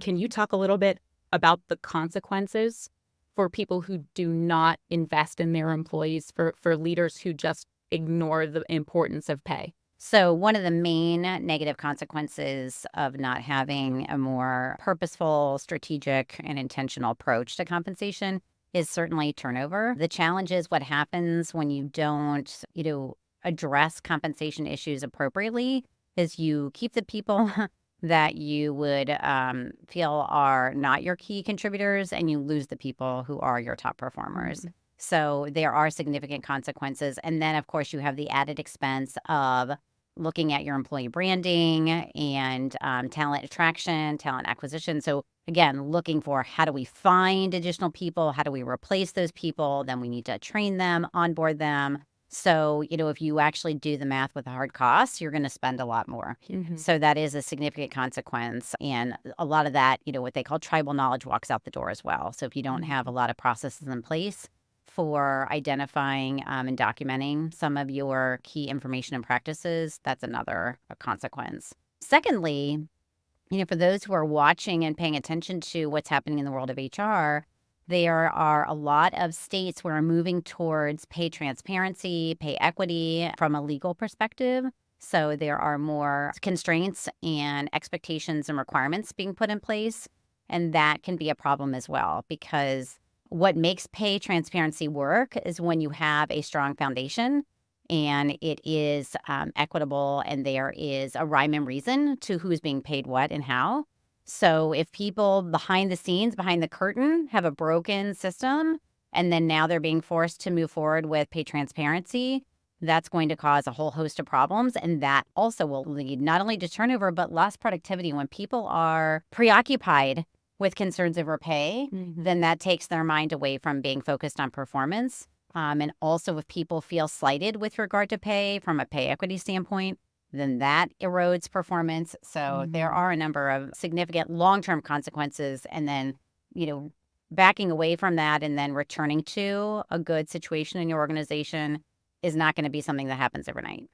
Can you talk a little bit about the consequences for people who do not invest in their employees, for leaders who just ignore the importance of pay? So, one of the main negative consequences of not having a more purposeful, strategic, and intentional approach to compensation is certainly turnover. The challenge is what happens when you don't, address compensation issues appropriately is you keep the people that you would feel are not your key contributors, and you lose the people who are your top performers. Mhm. So there are significant consequences. And then, of course, you have the added expense of looking at your employee branding and talent attraction, talent acquisition. So, again, looking for how do we find additional people? How do we replace those people? Then we need to train them, onboard them. So, if you actually do the math with the hard costs, you're going to spend a lot more. Mhm. So, that is a significant consequence. And a lot of that, what they call tribal knowledge walks out the door as well. So, if you don't have a Mhm. lot of processes in place, for identifying and documenting some of your key information and practices, that's another consequence. Secondly, for those who are watching and paying attention to what's happening in the world of HR, there are a lot of states where are moving towards pay transparency, pay equity from a legal perspective. So there are more constraints and expectations and requirements being put in place. And that can be a problem as well, because what makes pay transparency work is when you have a strong foundation and it is equitable and there is a rhyme and reason to who's being paid what and how. So if people behind the scenes, behind the curtain, have a broken system and then now they're being forced to move forward with pay transparency, that's going to cause a whole host of problems. And that also will lead not only to turnover, but lost productivity. When people are preoccupied with concerns over pay, Mhm. then that takes their mind away from being focused on performance. And also, if people feel slighted with regard to pay from a pay equity standpoint, then that erodes performance. So there Mhm. are a number of significant long-term consequences. And then, you know, backing away from that and then returning to a good situation in your organization is not going to be something that happens overnight.